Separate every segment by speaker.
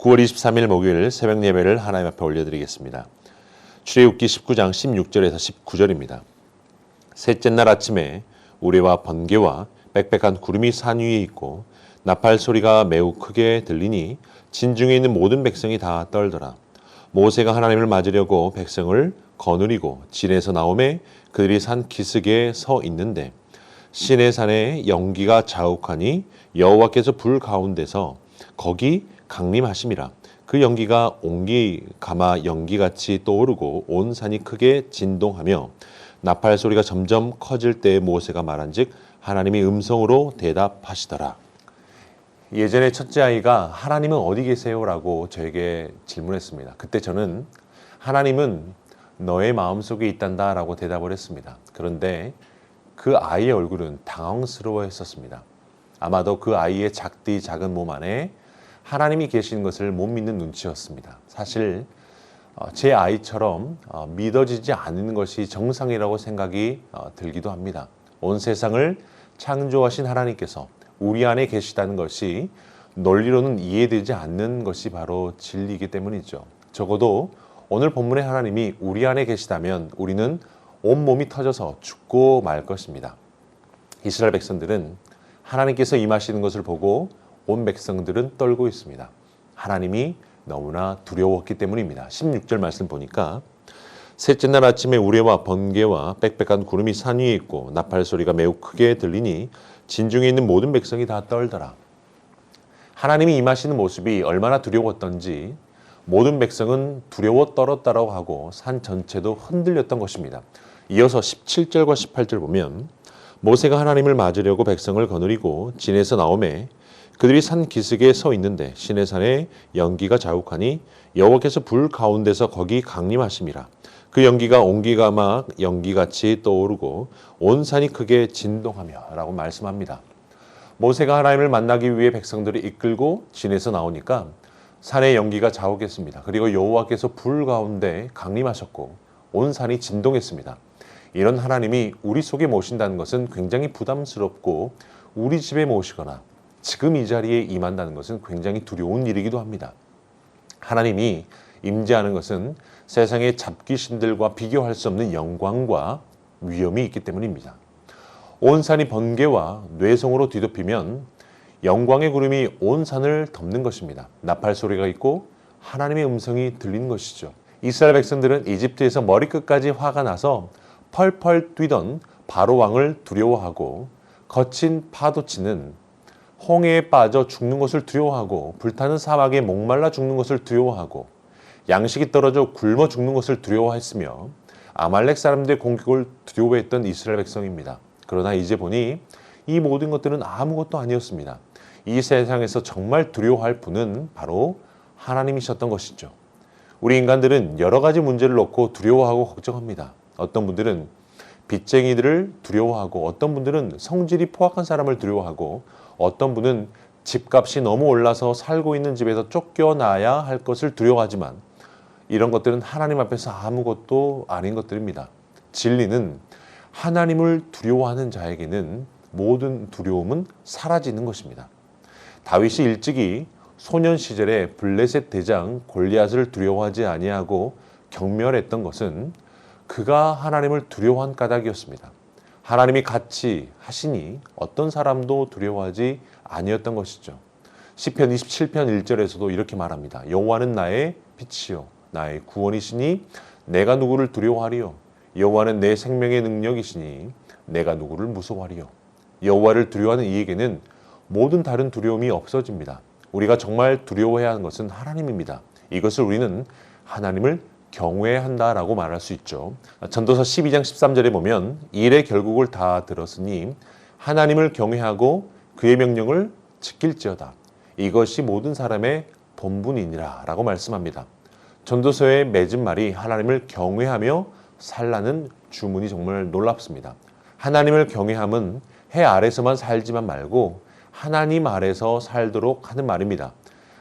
Speaker 1: 9월 23일 목요일 새벽 예배를 하나님 앞에 올려드리겠습니다. 출애굽기 19장 16절에서 19절입니다. 셋째 날 아침에 우레와 번개와 빽빽한 구름이 산 위에 있고 나팔 소리가 매우 크게 들리니 진중에 있는 모든 백성이 다 떨더라. 모세가 하나님을 맞으려고 백성을 거느리고 진에서 나오매 그들이 산 기슭에 서 있는데 시내산에 연기가 자욱하니 여호와께서 불 가운데서 거기 강림하심이라. 그 연기가 옹기 가마 연기같이 떠오르고 온 산이 크게 진동하며 나팔 소리가 점점 커질 때에 모세가 말한즉 하나님이 음성으로 대답하시더라. 예전에 첫째 아이가 하나님은 어디 계세요? 라고 저에게 질문했습니다. 그때 저는 하나님은 너의 마음속에 있단다 라고 대답을 했습니다. 그런데 그 아이의 얼굴은 당황스러워 했었습니다. 아마도 그 아이의 작디 작은 몸 안에 하나님이 계신 것을 못 믿는 눈치였습니다. 사실 제 아이처럼 믿어지지 않는 것이 정상이라고 생각이 들기도 합니다. 온 세상을 창조하신 하나님께서 우리 안에 계시다는 것이 논리로는 이해되지 않는 것이 바로 진리이기 때문이죠. 적어도 오늘 본문의 하나님이 우리 안에 계시다면 우리는 온몸이 터져서 죽고 말 것입니다. 이스라엘 백성들은 하나님께서 임하시는 것을 보고 온 백성들은 떨고 있습니다. 하나님이 너무나 두려웠기 때문입니다. 16절 말씀 보니까 셋째 날 아침에 우레와 번개와 빽빽한 구름이 산 위에 있고 나팔 소리가 매우 크게 들리니 진중에 있는 모든 백성이 다 떨더라. 하나님이 임하시는 모습이 얼마나 두려웠던지 모든 백성은 두려워 떨었다라고 하고 산 전체도 흔들렸던 것입니다. 이어서 17절과 18절 보면 모세가 하나님을 맞으려고 백성을 거느리고 진에서 나오매 그들이 산 기슭에 서 있는데 시내산에 연기가 자욱하니 여호와께서 불 가운데서 거기 강림하심이라. 그 연기가 옹기가마 연기같이 떠오르고 온 산이 크게 진동하며 라고 말씀합니다. 모세가 하나님을 만나기 위해 백성들을 이끌고 진에서 나오니까 산의 연기가 자욱했습니다. 그리고 여호와께서 불 가운데 강림하셨고 온 산이 진동했습니다. 이런 하나님이 우리 속에 모신다는 것은 굉장히 부담스럽고 우리 집에 모시거나 지금 이 자리에 임한다는 것은 굉장히 두려운 일이기도 합니다. 하나님이 임재하는 것은 세상의 잡귀신들과 비교할 수 없는 영광과 위엄이 있기 때문입니다. 온 산이 번개와 뇌성으로 뒤덮이면 영광의 구름이 온 산을 덮는 것입니다. 나팔 소리가 있고 하나님의 음성이 들리는 것이죠. 이스라엘 백성들은 이집트에서 머리끝까지 화가 나서 펄펄 뛰던 바로 왕을 두려워하고 거친 파도치는 홍해에 빠져 죽는 것을 두려워하고 불타는 사막에 목말라 죽는 것을 두려워하고 양식이 떨어져 굶어 죽는 것을 두려워했으며 아말렉 사람들의 공격을 두려워했던 이스라엘 백성입니다. 그러나 이제 보니 이 모든 것들은 아무것도 아니었습니다. 이 세상에서 정말 두려워할 분은 바로 하나님이셨던 것이죠. 우리 인간들은 여러 가지 문제를 놓고 두려워하고 걱정합니다. 어떤 분들은 빚쟁이들을 두려워하고 어떤 분들은 성질이 포악한 사람을 두려워하고 어떤 분은 집값이 너무 올라서 살고 있는 집에서 쫓겨나야 할 것을 두려워하지만 이런 것들은 하나님 앞에서 아무것도 아닌 것들입니다. 진리는 하나님을 두려워하는 자에게는 모든 두려움은 사라지는 것입니다. 다윗이 일찍이 소년 시절에 블레셋 대장 골리앗을 두려워하지 아니하고 경멸했던 것은 그가 하나님을 두려워한 까닭이었습니다. 하나님이 같이 하시니 어떤 사람도 두려워하지 아니었던 것이죠. 시편 27편 1절에서도 이렇게 말합니다. 여호와는 나의 빛이요 나의 구원이시니 내가 누구를 두려워하리요. 여호와는 내 생명의 능력이시니 내가 누구를 무서워하리요. 여호와를 두려워하는 이에게는 모든 다른 두려움이 없어집니다. 우리가 정말 두려워해야 하는 것은 하나님입니다. 이것을 우리는 하나님을 경외해야 한다라고 말할 수 있죠. 전도서 12장 13절에 보면 일의 결국을 다 들었으니 하나님을 경외하고 그의 명령을 지킬지어다. 이것이 모든 사람의 본분이니라 라고 말씀합니다. 전도서의 맺은 말이 하나님을 경외하며 살라는 주문이 정말 놀랍습니다. 하나님을 경외함은 해 아래서만 살지만 말고 하나님 아래서 살도록 하는 말입니다.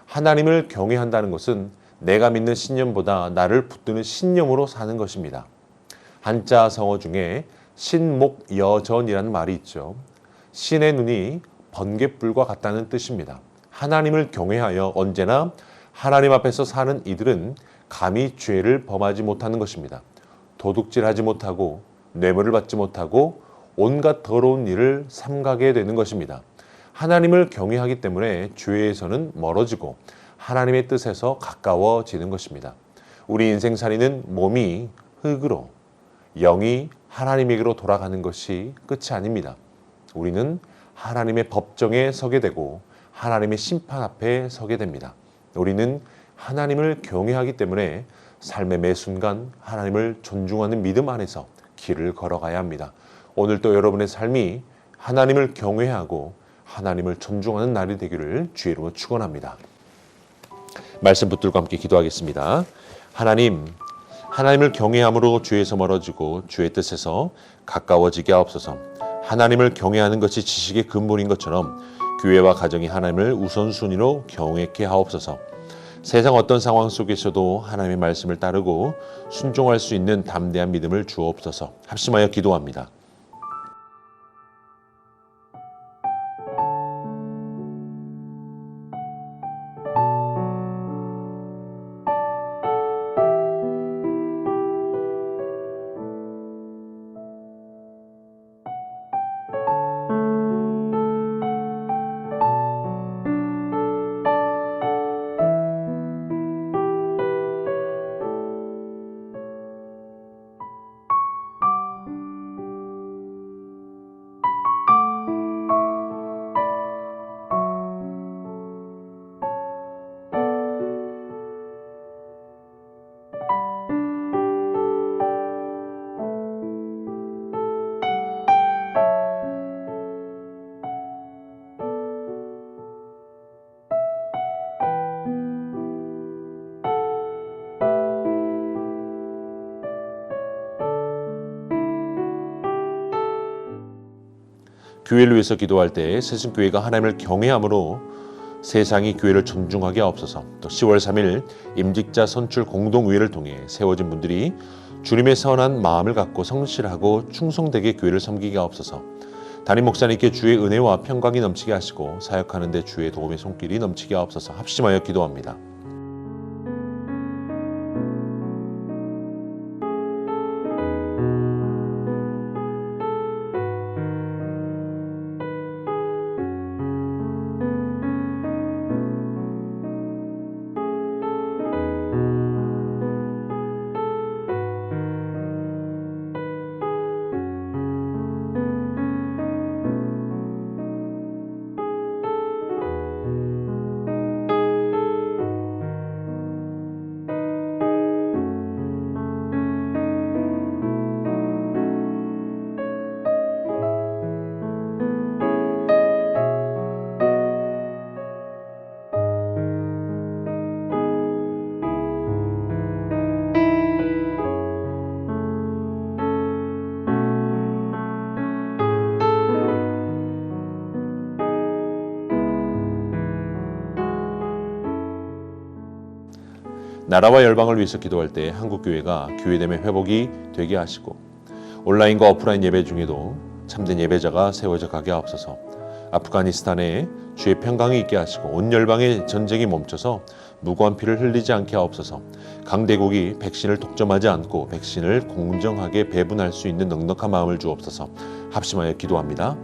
Speaker 1: 하나님을 경외한다는 것은 내가 믿는 신념보다 나를 붙드는 신념으로 사는 것입니다. 한자 성어 중에 신목여전이라는 말이 있죠. 신의 눈이 번갯불과 같다는 뜻입니다. 하나님을 경외하여 언제나 하나님 앞에서 사는 이들은 감히 죄를 범하지 못하는 것입니다. 도둑질하지 못하고 뇌물을 받지 못하고 온갖 더러운 일을 삼가게 되는 것입니다. 하나님을 경외하기 때문에 죄에서는 멀어지고 하나님의 뜻에서 가까워지는 것입니다. 우리 인생살이는 몸이 흙으로 영이 하나님에게로 돌아가는 것이 끝이 아닙니다. 우리는 하나님의 법정에 서게 되고 하나님의 심판 앞에 서게 됩니다. 우리는 하나님을 경외하기 때문에 삶의 매 순간 하나님을 존중하는 믿음 안에서 길을 걸어가야 합니다. 오늘도 여러분의 삶이 하나님을 경외하고 하나님을 존중하는 날이 되기를 주의 이름으로 축원합니다. 말씀 붙들고 함께 기도하겠습니다. 하나님을 경외함으로 죄에서 멀어지고 주의 뜻에서 가까워지게 하옵소서. 하나님을 경외하는 것이 지식의 근본인 것처럼 교회와 가정이 하나님을 우선순위로 경외케 하옵소서. 세상 어떤 상황 속에서도 하나님의 말씀을 따르고 순종할 수 있는 담대한 믿음을 주옵소서. 합심하여 기도합니다. 교회를 위해서 기도할 때 세승교회가 하나님을 경외함으로 세상이 교회를 존중하게 하옵소서. 또 10월 3일 임직자 선출 공동의회를 통해 세워진 분들이 주님의 선한 마음을 갖고 성실하고 충성되게 교회를 섬기게 하옵소서. 담임 목사님께 주의 은혜와 평강이 넘치게 하시고 사역하는 데 주의 도움의 손길이 넘치게 하옵소서. 합심하여 기도합니다. 나라와 열방을 위해서 기도할 때 한국교회가 교회됨의 회복이 되게 하시고 온라인과 오프라인 예배 중에도 참된 예배자가 세워져 가게 하옵소서. 아프가니스탄에 주의 평강이 있게 하시고 온 열방의 전쟁이 멈춰서 무고한 피를 흘리지 않게 하옵소서. 강대국이 백신을 독점하지 않고 백신을 공정하게 배분할 수 있는 넉넉한 마음을 주옵소서. 합심하여 기도합니다.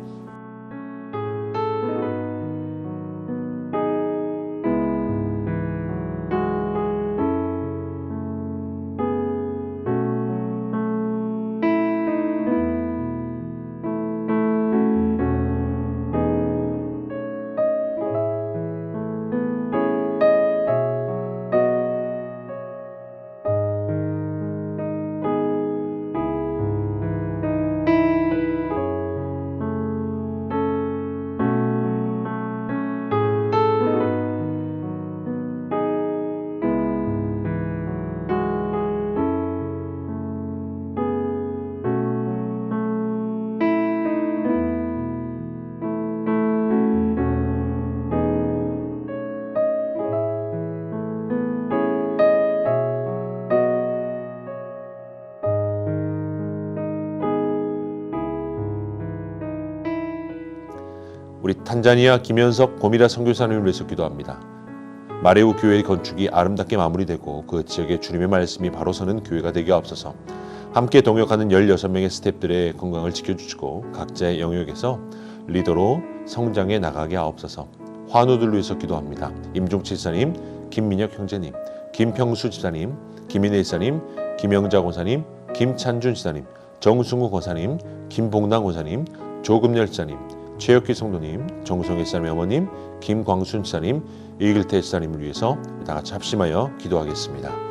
Speaker 1: 우리 탄자니아 김현석 고미라 선교사님을 위해서 기도합니다. 마레우 교회 건축이 아름답게 마무리되고 그 지역에 주님의 말씀이 바로 서는 교회가 되게 하옵소서. 함께 동역하는 16명의 스태프들의 건강을 지켜주시고 각자의 영역에서 리더로 성장해 나가게 하옵소서. 환우들 위해서 기도합니다. 임종치 지사님, 김민혁 형제님, 김평수 지사님, 김인혜 지사님, 김영자 권사님, 김찬준 지사님, 정승우 권사님, 김봉남 권사님, 조금열 지사님, 최혁기 성도님, 정성혜 지사님의 어머님, 김광순 지사님, 이길태 지사님을 위해서 다 같이 합심하여 기도하겠습니다.